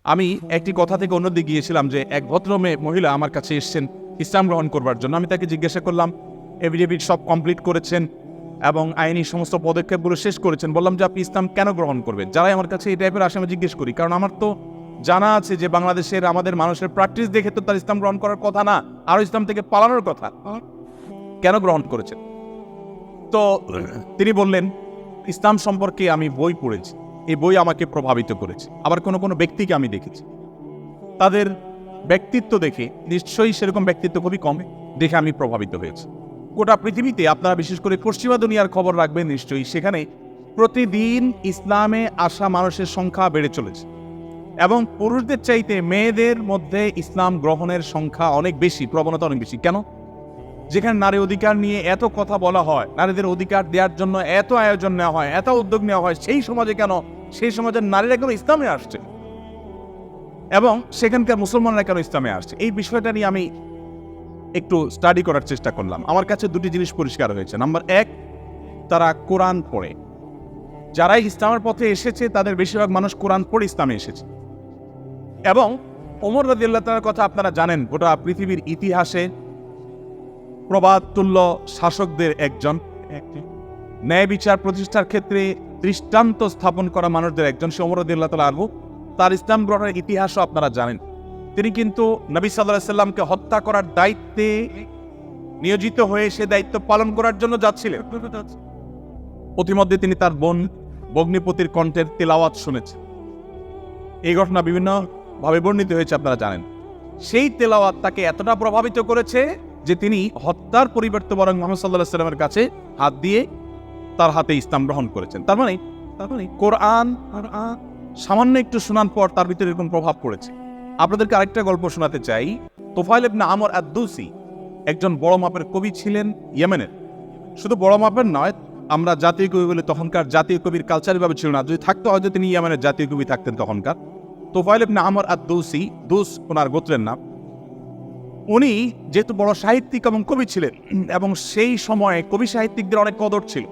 আমি একটি কথা থেকে অন্যদিকে গিয়েছিলাম যে এক মহিলা আমার কাছে এসেছেন ইসলাম গ্রহণ করবার জন্য। আমি তাকে জিজ্ঞাসা করলাম, এফিডেভিট সব কমপ্লিট করেছেন এবং আইনি সমস্ত পদক্ষেপগুলো শেষ করেছেন। বললাম যে আপনি ইসলাম কেন গ্রহণ করবেন? যারাই আমার কাছে এই টাইপের আসে আমি জিজ্ঞেস করি, কারণ আমার তো জানা আছে যে বাংলাদেশের আমাদের মানুষের প্র্যাকটিস দেখে তো তার ইসলাম গ্রহণ করার কথা না, আরও ইসলাম থেকে পালানোর কথা। কেন গ্রহণ করেছেন? তো তিনি বললেন, ইসলাম সম্পর্কে আমি বই পড়েছি, এই বই আমাকে প্রভাবিত করেছে। আবার কোনো কোনো ব্যক্তিকে আমি দেখেছি, তাদের ব্যক্তিত্ব দেখে, নিশ্চয়ই সেরকম ব্যক্তিত্ব খুবই কম, দেখে আমি প্রভাবিত হয়েছি। গোটা পৃথিবীতে আপনারা বিশেষ করে পশ্চিমা দুনিয়ার খবর রাখবেন নিশ্চয়ই, সেখানে প্রতিদিন ইসলামে আসা মানুষের সংখ্যা বেড়ে চলেছে এবং পুরুষদের চাইতে মেয়েদের মধ্যে ইসলাম গ্রহণের সংখ্যা অনেক বেশি, প্রবণতা অনেক বেশি। কেন? যেখানে নারী অধিকার নিয়ে এত কথা বলা হয়, নারীদের অধিকার দেওয়ার জন্য এত আয়োজন নেওয়া হয়, এত উদ্যোগ নেওয়া হয়, সেই সমাজে কেন, সেই সমাজের নারীরা কেন ইসলামে আসছে এবং সেখানকার মুসলমানরা কেন ইসলামে আসছে, এই বিষয়টা নিয়ে আমি একটু স্টাডি করার চেষ্টা করলাম। আমার কাছে দুটি জিনিস পরিষ্কার হয়েছে। নাম্বার এক, তারা কোরআন পড়ে। যারাই ইসলামের পথে এসেছে তাদের বেশিরভাগ মানুষ কোরআন পড়ে ইসলামে এসেছে। এবং ওমর রাদিয়াল্লাহু তাআলার কথা আপনারা জানেন, গোটা পৃথিবীর ইতিহাসে প্রবাদতুল্য শাসকদের একজন, ন্যায় বিচার প্রতিষ্ঠার ক্ষেত্রে দৃষ্টান্ত স্থাপন করা মানুষদের একজন, সে ওমর রাদিয়াল্লাহু তাআলা আনহু। তার ইসলাম গ্রহণের ইতিহাসও আপনারা জানেন। তিনি কিন্তু নবী সাল্লাল্লাহু আলাইহি সাল্লামকে হত্যা করার দায়িত্বে নিয়োজিত হয়ে সে দায়িত্ব পালন করার জন্য যাচ্ছিলেন। প্রতিমধ্যে তিনি তার বোন ভগ্নিপতির কণ্ঠের তেলাওয়াত শুনেছেন। এই ঘটনা বিভিন্নভাবে বর্ণিত হয়েছে, আপনারা জানেন। সেই তেলাওয়াত তাকে এতটা প্রভাবিত করেছে যে তিনি হত্যার পরিবর্তে বরং মুহাম্মদ সাল্লাল্লাহু আলাইহি সাল্লামের কাছে হাত দিয়ে তার হাতে ইসলাম গ্রহণ করেছেন। তার মানে কোরআন সামান্য একটু শোনার পর তার ভিতরে এরকম প্রভাব পড়েছে। আপনাদেরকে আরেকটা গল্প শোনাতে চাই। তোফাইল ইবনে আমর আদ-দৌসি একজন বড় মাপের কবি ছিলেন ইয়েমেনের। শুধু বড় মাপের নয়, আমরা জাতীয় কবি বলে তখনকার জাতীয় কবির কালচার ভাবে ছিল না, যদি থাকতো হয়তো তিনি ইয়েমেনের জাতীয় কবি থাকতেন তখনকার। তোফাইল ইবনে আমর আদ-দৌসি, দুস ওনার গোত্রের নাম। উনি যেহেতু বড় সাহিত্যিক এবং কবি ছিলেন এবং সেই সময়ে কবি সাহিত্যিকদের অনেক কদর ছিল,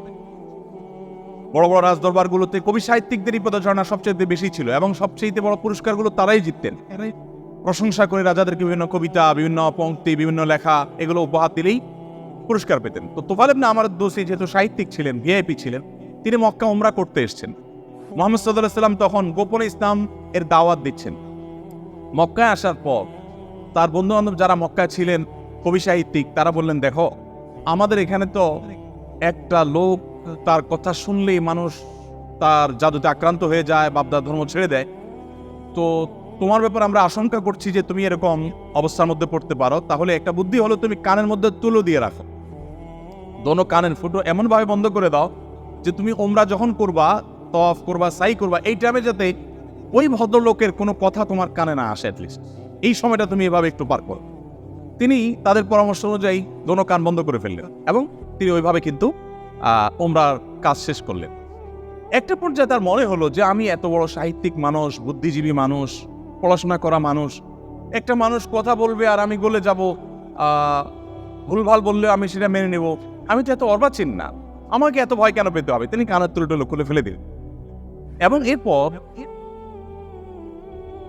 বড় বড় রাজদরবারগুলোতে কবি সাহিত্যিকদেরই পদচারণা সবচেয়ে বেশি ছিল এবং সবচেয়ে বড় পুরস্কারগুলো তারাই জিততেন। প্রশংসা করে রাজাদেরকে বিভিন্ন কবিতা, বিভিন্ন পংক্তি, বিভিন্ন লেখা এগুলো উপহার দিলেই পুরস্কার পেতেন। তো তোফাইল ইবনে আমর আদ-দৌসি যেহেতু সাহিত্যিক ছিলেন, ভিআইপি ছিলেন, তিনি মক্কা উমরা করতে এসেছেন। মুহাম্মদ সাল্লাল্লাহু আলাইহি সাল্লাম তখন গোপনে ইসলাম এর দাওয়াত দিচ্ছেন। মক্কায় আসার পর তার বন্ধু বান্ধব যারা মক্কায় ছিলেন কবি সাহিত্যিক, তারা বললেন, দেখো আমাদের এখানে তো একটা লোক, তার কথা শুনলেই মানুষ তার জাদুতে আক্রান্ত হয়ে যায়, বাপদার ধর্ম ছেড়ে দেয়। তো তোমার ব্যাপারে আমরা আশঙ্কা করছি যে তুমি এরকম অবস্থার মধ্যে পড়তে পারো। তাহলে একটা বুদ্ধি হলো, তুমি কানের মধ্যে তুলো দিয়ে রাখো, দোনো কানের ফুটো এমনভাবে বন্ধ করে দাও যে তুমি ওমরা যখন করবা, তওয়াফ করবা, সাই করবা, এই টাইমে যাতে ওই ভদ্রলোকের কোনো কথা তোমার কানে না আসে, অ্যাটলিস্ট এই সময়টা তুমি এভাবে একটু পার করো। তিনি তাদের পরামর্শ অনুযায়ী দোনো কান বন্ধ করে ফেললেন এবং তিনি ওইভাবে কিন্তু ওমরার কাজ শেষ করলেন। একটা পর্যায়ে তার মনে হলো যে আমি এত বড় সাহিত্যিক মানুষ, বুদ্ধিজীবী মানুষ, পড়াশোনা করা মানুষ, একটা মানুষ কথা বলবে আর আমি গলে যাব, ভুলভাল বললেও আমি সেটা মেনে নেব, আমি তো এত অর্বাচীন না, আমাকে এত ভয় কেন পেতে হবে? তিনি কানের তুলোটুলো খুলে ফেলে দিলেন এবং এরপর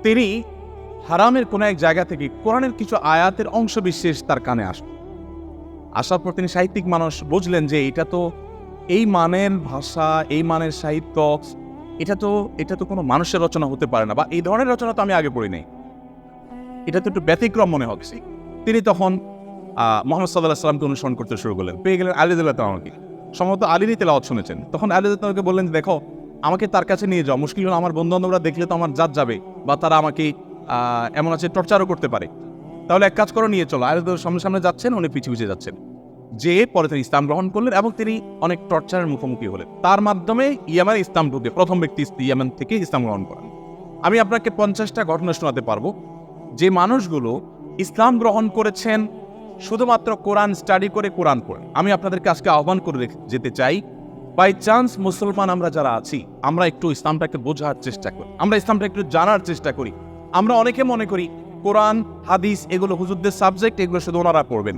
তিনি হারামের কোন এক জায়গা থেকে কোরআনের কিছু আয়াতের অংশ বিশেষ তার কানে আসার পর তিনি সাহিত্যিক মানুষ, বুঝলেন যে এটা তো এই মানের ভাষা, এই মানের সাহিত্য, এটা তো কোনো মানুষের রচনা হতে পারে না, বা এই ধরনের রচনা তো আমি আগে পড়ি নাই, এটা তো একটু ব্যতিক্রম মনে হচ্ছে। তিনি তখন মুহাম্মদ সাল্লাল্লাহু আলাইহি সাল্লামকে অনুসরণ করতে শুরু করলেন। পেয়ে গেলেন আলী রাদিয়াল্লাহু তাআলাকে, সম্ভবত আলীরই তেলাওয়াত শুনেছেন। তখন আলী রাদিয়াল্লাহু তাআলাকে বললেন, দেখো আমাকে তার কাছে নিয়ে যাও, মুশকিল হলো আমার বন্ধু বান্ধবরা দেখলে তো আমার জাত যাবে, বা তারা আমাকে এমন আছে টর্চারও করতে পারে। তাহলে এক কাজ করো, নিয়ে চলো। আলী রাদিয়াল্লাহু সামনে সামনে যাচ্ছেন, উনি পিছিয়ে পিছিয়ে যাচ্ছেন। যে পরে তিনি ইসলাম গ্রহণ করলেন এবং তিনি অনেক টর্চারের মুখোমুখি হলেন। তার মাধ্যমে ইয়ামেন ইসলাম ঢুকে প্রথম ব্যক্তি ইয়ামেন থেকে ইসলাম গ্রহণ করেন। আমি আপনাকে 50টা ঘটনা শোনাতে পারবো যে মানুষগুলো ইসলাম গ্রহণ করেছেন শুধুমাত্র কোরআন স্টাডি করে, কোরআন পড়ে। আমি আপনাদেরকে আজকে আহ্বান করে যেতে চাই, বাই চান্স মুসলমান আমরা যারা আছি, আমরা একটু ইসলামটাকে বোঝার চেষ্টা করি, আমরা ইসলামটা একটু জানার চেষ্টা করি। আমরা অনেকে মনে করি কোরআন, হাদিস এগুলো হুজুরদের সাবজেক্ট, এগুলো শুধু ওনারা পড়বেন,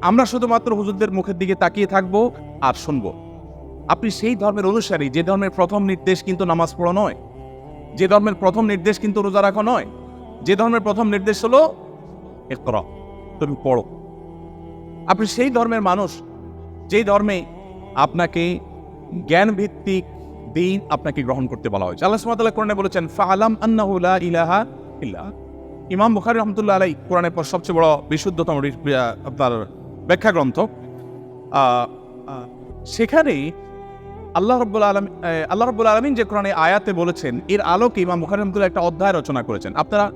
আমরা শুধুমাত্র হুজুরদের মুখের দিকে তাকিয়ে থাকবো আর শুনবো। আপনি সেই ধর্মের অনুসারী যে ধর্মের প্রথম নির্দেশ কিন্তু নামাজ পড়া নয়, যে ধর্মের প্রথম নির্দেশ কিন্তু রোজা রাখা নয়, যে ধর্মের প্রথম নির্দেশ হলো ইকরা, তুমি পড়ো। আপনি সেই ধর্মের মানুষ যেই ধর্মে আপনাকে জ্ঞান ভিত্তিক দিন আপনাকে গ্রহণ করতে বলা হয়েছে। আল্লাহ সুবহানাহু ওয়া তাআলা কোরআনে বলেছেন ফাআলাম আন্নাহু লা ইলাহা ইল্লা। ইমাম বুখারী রাহমাতুল্লাহ আলাইহি কোরআনের পর সবচেয়ে বড় বিশুদ্ধতম আপনার ব্যাখ্যা গ্রন্থ, সেখানে আল্লাহ রাব্বুল আলামিন যে কোরআনে আয়াতে বলেছেন এর আলোকে ইমাম বুখারী রাহমাতুল্লাহ একটা অধ্যায় রচনা করেছেন। আপনারা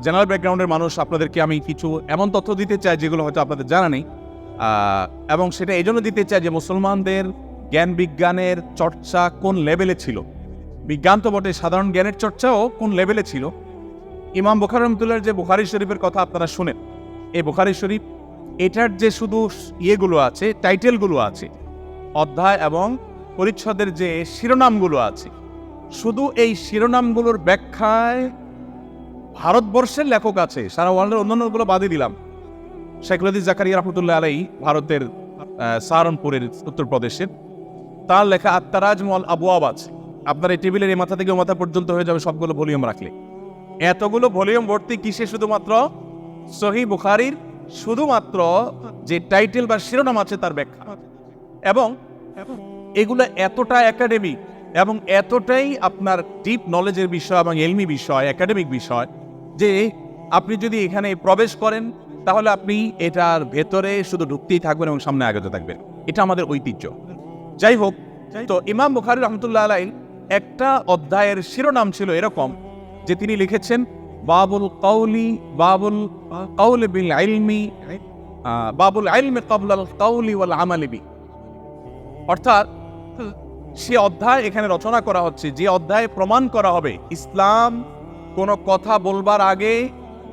জেনারেল ব্যাকগ্রাউন্ডের মানুষ, আপনাদেরকে আমি কিছু এমন তথ্য দিতে চাই যেগুলো হয়তো আপনাদের জানা নেই, এবং সেটা এই জন্য দিতে চাই যে মুসলমানদের জ্ঞান বিজ্ঞানের চর্চা কোন লেভেলে ছিল, বিজ্ঞান তো বটে, সাধারণ জ্ঞানের চর্চাও কোন লেভেলে ছিল। ইমাম বুখারী রাহমাতুল্লাহর যে বুখারী শরীফের কথা আপনারা শুনেন, এই বুখারী শরীফ এটার যে শুধু ইয়েগুলো আছে, টাইটেলগুলো আছে, অধ্যায় এবং পরিচ্ছদের যে শিরোনামগুলো আছে, শুধু এই শিরোনামগুলোর ব্যাখ্যায় ভারতবর্ষের লেখক আছে, সারা ওয়ার্ল্ডের অন্যান্যগুলো বাদে দিলাম। শাইখুল হাদিস জাকারিয়া রাহমাতুল্লাহ আলাইহি ভারতের সাহারানপুরের উত্তরপ্রদেশের, তার লেখা আত-তারাজম ওয়াল আবওয়াব আছে। আপনার এই টেবিলের এই মাথা থেকে মাথা পর্যন্ত হয়ে যাবে সবগুলো ভলিউম রাখলে। এতগুলো ভলিউম ভর্তি কিসে? শুধুমাত্র সহিহ বুখারীর শুধুমাত্র যে টাইটেল বা শিরোনাম আছে তার ব্যাখ্যা। এবং এগুলো এতটা একাডেমিক এবং এতটাই আপনার ডিপ নলেজের বিষয় এবং এলমি বিষয়, একাডেমিক বিষয়, যে আপনি যদি এখানে প্রবেশ করেন তাহলে আপনি এটার ভেতরে শুধু ঢুকতেই থাকবেন এবং সামনে আগাতে থাকবেন। এটা আমাদের ঐতিহ্য। যাই হোক, তো ইমাম বুখারী রাহমাতুল্লাহ আলাইহি একটা অধ্যায়ের শিরোনাম ছিল এরকম যে তিনি লিখেছেন বাবুল কাউলি বিল ইলমি, বাবুল ইলমি ক্বাবলাল কাউলি ওয়াল আমালি বি। অর্থাৎ সে অধ্যায় এখানে রচনা করা হচ্ছে যে অধ্যায়ে প্রমাণ করা হবে ইসলাম কোনো কথা বলবার আগে,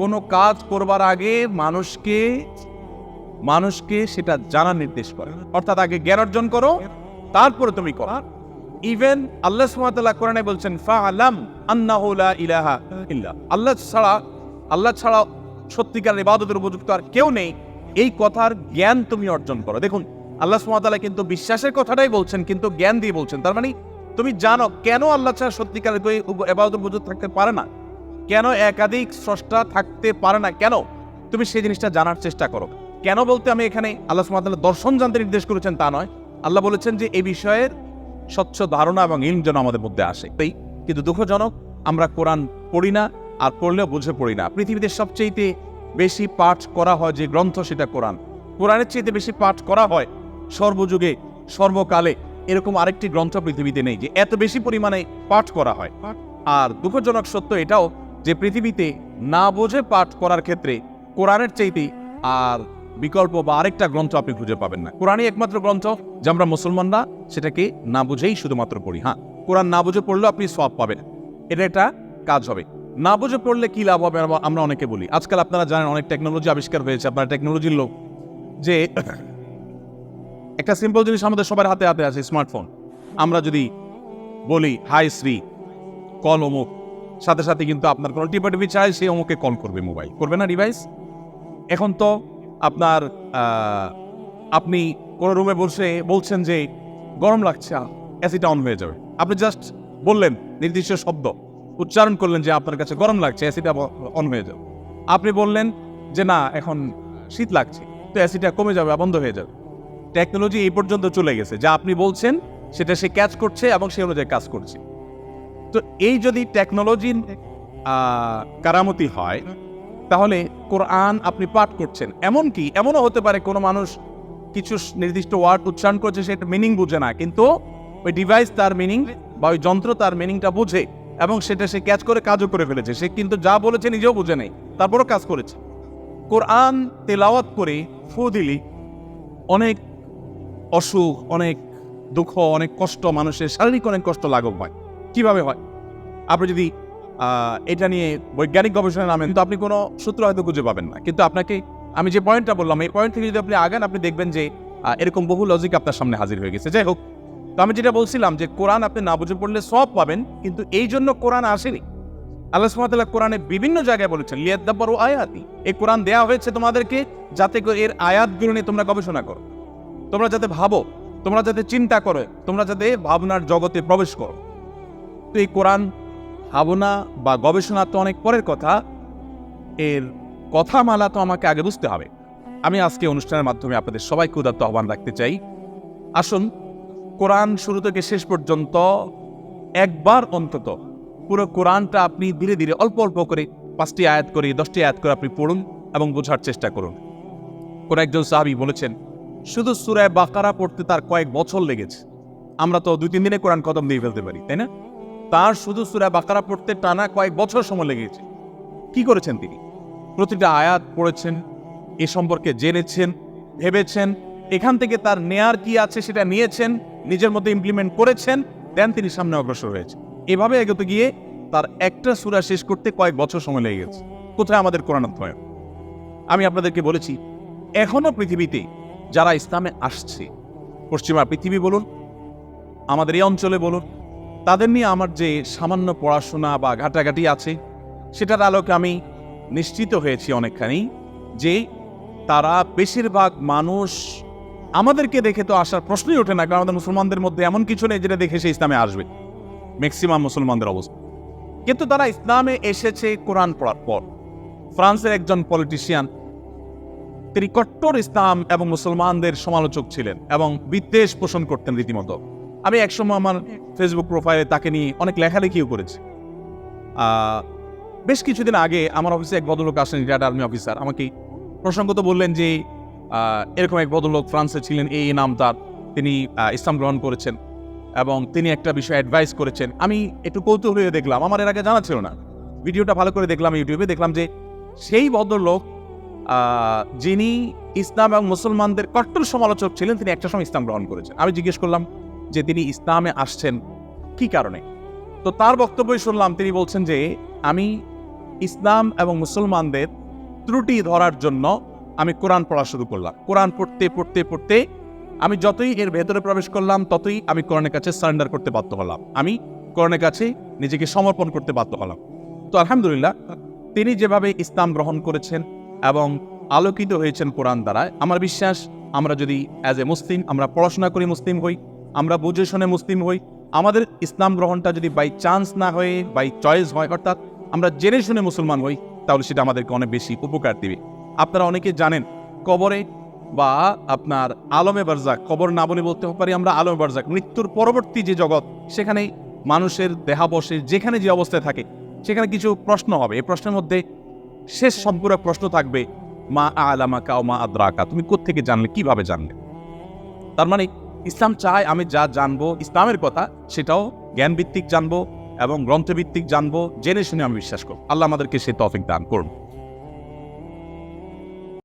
কোনো কাজ করবার আগে মানুষকে সেটা জানার নির্দেশ করে। অর্থাৎ আগে জ্ঞান অর্জন করো, তারপরে তুমি করো। ইভেন আল্লাহ সুবহানাহু ওয়া তাআলা কোরআনে বলছেন ফাআলাম আন্নাহু লা ইলাহা ইল্লা, আল্লাহ ছাড়া সত্যিকার ইবাদতের উপযুক্ত আর কেউ নেই, এই কথার জ্ঞান তুমি অর্জন করো। দেখুন, আল্লাহ সুবহানাহু ওয়া তাআলা কিন্তু বিশ্বাসের কথাটাই বলছেন, কিন্তু জ্ঞান দিয়ে বলছেন। তার মানে তুমি জানো কেন আল্লাহ ছাড়া সত্যিকার ইবাদতের উপযুক্ত থাকতে পারে না, কেন একাধিক স্রষ্টা থাকতে পারে না, কেন তুমি সেই জিনিসটা জানার চেষ্টা করো। কেন বলতে আমি এখানে আল্লাহ সুবহানাহু ওয়া তাআলা দর্শন জানতে নির্দেশ করেছেন তা নয়, আল্লাহ বলেছেন যে এই বিষয়ের স্বচ্ছ ধারণা এবং ইলম যেন আমাদের মধ্যে আসে। তাই কিন্তু দুঃখজনক, আমরা কোরআন পড়ি না, আর পড়লেও বুঝে পড়ি না। পৃথিবীতে সবচেয়ে বেশি পাঠ করা হয় যে গ্রন্থ সেটা কোরআন। কোরআনের চেয়ে বেশি পাঠ করা হয় সর্বযুগে সর্বকালে এরকম আরেকটি গ্রন্থ পৃথিবীতে নেই যে এত বেশি পরিমাণে পাঠ করা হয়। আর দুঃখজনক সত্য এটাও যে পৃথিবীতে না বুঝে পাঠ করার ক্ষেত্রে কোরআনের চাইতে আর বিকল্প বা আরেকটা গ্রন্থ আপনি খুঁজে পাবেন না। কোরআনই একমাত্র গ্রন্থ যে আমরা মুসলমানরা সেটাকে না বুঝেই শুধুমাত্র পড়ি। হ্যাঁ, কোরআন না বুঝে পড়লেও আপনি সওয়াব পাবেন, এটা একটা কাজ হবে। না বুঝে পড়লে কি লাভ হবে আমরা অনেকে বলি। আজকাল আপনারা জানেন অনেক টেকনোলজি আবিষ্কার হয়েছে, আপনারা টেকনোলজির লোক, যে একটা সিম্পল জিনিস আমাদের সবার হাতে হাতে আছে, স্মার্টফোন। আমরা যদি বলি হাই শ্রী কল অমুক, সাথে সাথে কিন্তু আপনার কোনো টিপাটিপি চাই সে অমুকে কল করবে, মোবাইল করবে না ডিভাইস। এখন তো আপনার আপনি কোনো রুমে বসে বলছেন যে গরম লাগছে, এসিটা অন হয়ে যাবে। আপনি জাস্ট বললেন, নির্দিষ্ট শব্দ উচ্চারণ করলেন যে আপনার কাছে গরম লাগছে, এসিটা অন হয়ে যাবে। আপনি বললেন যে না এখন শীত লাগছে, তো এসিটা কমে যাবে, বন্ধ হয়ে যাবে। টেকনোলজি এই পর্যন্ত চলে গেছে, যা আপনি বলছেন সেটা সে ক্যাচ করছে এবং সেই অনুযায়ী কাজ করছে। তো এই যদি টেকনোলজির কারামতি হয়, তাহলে কোরআন আপনি পাঠ করছেন, এমনকি এমনও হতে পারে কোনো মানুষ কিছু নির্দিষ্ট ওয়ার্ড উচ্চারণ করছে, সেটা মিনিং বুঝে না, কিন্তু ওই ডিভাইস তার মিনিং বা ওই যন্ত্র তার মিনিংটা বুঝে এবং সেটা সে ক্যাচ করে কাজও করে ফেলেছে। সে কিন্তু যা বলেছে নিজেও বুঝে নেই, তারপরও কাজ করেছে। কোরআন তেলাওয়াত করে ফু দিলি অনেক অসুখ, অনেক দুঃখ, অনেক কষ্ট, মানুষের শারীরিক অনেক কষ্ট লাঘব হয়। কিভাবে হয়? আপনি যদি এটা নিয়ে বৈজ্ঞানিক গবেষণায় নামেন তো আপনি কোনো সূত্র হয়তো খুঁজে পাবেন না, কিন্তু আপনাকে আমি যে পয়েন্টটা বললাম এই পয়েন্ট থেকে যদি আপনি আগান, আপনি দেখবেন যে এরকম বহু লজিক আপনার সামনে হাজির হয়ে গেছে। যাই হোক, তো আমি যেটা বলছিলাম যে কোরআন আপনি না বুঝে পড়লে সওয়াব পাবেন, কিন্তু এই জন্য কোরআন আসেনি। আল্লাহ সুবহানাহু ওয়া তাআলা কোরআনে বিভিন্ন জায়গায় বলেছেন লিয়াদাব্বারু আয়াতি, এই কোরআন দেয়া হয়েছে তোমাদেরকে যাতে করে এর আয়াতগুলো নিয়ে তোমরা গবেষণা করো, তোমরা যাতে ভাবো, তোমরা যাতে চিন্তা করো, তোমরা যাতে ভাবনার জগতে প্রবেশ করো। তো এই কোরআন ভাবনা বা গবেষণা তো অনেক পরের কথা, এর কথামালা তো আমাকে আগে বুঝতে হবে। আমি আজকে অনুষ্ঠানের মাধ্যমে আপনাদের সবাইকে উদাত্ত আহ্বান রাখতে চাই, আসুন কোরআন শুরু থেকে শেষ পর্যন্ত একবার অন্তত পুরো কোরআনটা আপনি ধীরে ধীরে অল্প অল্প করে 5টি আয়াত করে 10টি আয়াত করে আপনি পড়ুন এবং বোঝার চেষ্টা করুন। কোন একজন সাহাবী বলেছেন শুধু সূরা বাকারা পড়তে তার কয়েক বছর লেগেছে। আমরা তো 2-3 দিনে কোরআন খতম দিয়ে ফেলতে পারি, তাই না? তার শুধু সূরা বাকারা পড়তে টানা কয়েক বছর সময় লেগেছে। কি করেছেন তিনি? প্রতিটা আয়াত পড়েছেন, এ সম্পর্কে জেনেছেন, ভেবেছেন, এখান থেকে তার নেয়ার কি আছে সেটা নিয়েছেন, নিজের মধ্যে ইমপ্লিমেন্ট করেছেন, দেন তিনি সামনে অগ্রসর হয়েছেন। এভাবে এগোতে গিয়ে তার একটা সূরা শেষ করতে কয়েক বছর সময় লেগে গেছে। কোথায় আমাদের কোরআন অধ্যয়ন? আমি আপনাদেরকে বলেছি, এখনো পৃথিবীতে যারা ইসলামে আসছে, পশ্চিমা পৃথিবী বলুন, আমাদের এই অঞ্চলে বলুন, তাদের নিয়ে আমার যে সামান্য পড়াশোনা বা ঘাটাঘাটি আছে, সেটার আলোকে আমি নিশ্চিত হয়েছি অনেকখানি যে তারা বেশিরভাগ মানুষ আমাদেরকে দেখে তো আসার প্রশ্নই ওঠে না, কারণ আমাদের মুসলমানদের মধ্যে এমন কিছু নেই যেটা দেখে সে ইসলামে আসবে, ম্যাক্সিমাম মুসলমানদের অবস্থা। কিন্তু তারা ইসলামে এসেছে কোরআন পড়ার পর। ফ্রান্সের একজন পলিটিশিয়ান, তিনি কট্টর ইসলাম এবং মুসলমানদের সমালোচক ছিলেন এবং বিদ্বেষ পোষণ করতেন রীতিমতো। আমি একসময় আমার ফেসবুক প্রোফাইলে তাকে নিয়ে অনেক লেখালেখিও করেছি। বেশ কিছুদিন আগে আমার অফিসে এক ভদ্রলোক আসেন, রিটায়ার্ড আর্মি অফিসার, আমাকে প্রসঙ্গত বললেন যে এরকম এক ভদ্রলোক ফ্রান্সে ছিলেন, এই নাম তার, তিনি ইসলাম গ্রহণ করেছেন এবং তিনি একটা বিষয়ে অ্যাডভাইস করেছেন। আমি একটু কৌতূহল হয়ে দেখলাম, আমার এর আগে জানা ছিল না, ভিডিওটা ভালো করে দেখলাম ইউটিউবে, দেখলাম যে সেই ভদ্রলোক যিনি ইসলাম এবং মুসলমানদের কট্টর সমালোচক ছিলেন, তিনি একটা সময় ইসলাম গ্রহণ করেছেন। আমি জিজ্ঞেস করলাম যে তিনি ইসলামে আসছেন কি কারণে? তো তার বক্তব্যই শুনলাম, তিনি বলছেন যে আমি ইসলাম এবং মুসলমানদের ত্রুটি ধরার জন্য আমি কোরআন পড়া শুরু করলাম। কোরআন পড়তে পড়তে পড়তে আমি যতই এর ভেতরে প্রবেশ করলাম, ততই আমি কোরআনের কাছে সারেন্ডার করতে বাধ্য হলাম, আমি কোরআনের কাছে নিজেকে সমর্পণ করতে বাধ্য হলাম। তো আলহামদুলিল্লাহ, তিনি যেভাবে ইসলাম গ্রহণ করেছেন এবং আলোকিত হয়েছেন কোরআন দ্বারা, আমার বিশ্বাস আমরা যদি অ্যাজ এ মুসলিম, আমরা পড়াশোনা করি মুসলিম হই, আমরা বুঝে শুনে মুসলিম হই, আমাদের ইসলাম গ্রহণটা যদি বাই চান্স না হয়ে বাই চয়েস হয়, অর্থাৎ আমরা জেনে শুনে মুসলমান হই, তাহলে সেটা আমাদেরকে অনেক বেশি উপকার দিবে। আপনারা অনেকে জানেন কবরে বা আপনার আলমে বারজাক, কবর না বলে বলতে পারি আমরা আলমে বারজাক, মৃত্যুর পরবর্তী যে জগৎ, সেখানে মানুষের দেহাবশেষ যেখানে যে অবস্থায় থাকে, সেখানে কিছু প্রশ্ন হবে। এই প্রশ্নের মধ্যে শেষ সম্পূরক প্রশ্ন থাকবে, মা আলামাকা ও মা আদরাকা, তুমি কোত্থেকে জানলে, কিভাবে জানলে? তার মানে ইসলাম চায় আমি যা জানবো ইসলামের কথা, সেটাও জ্ঞানভিত্তিক জানবো এবং গ্রন্থভিত্তিক জানবো, জেনে শুনে আমি বিশ্বাস করব। আল্লাহ আমাদেরকে সে তৌফিক দান করুন।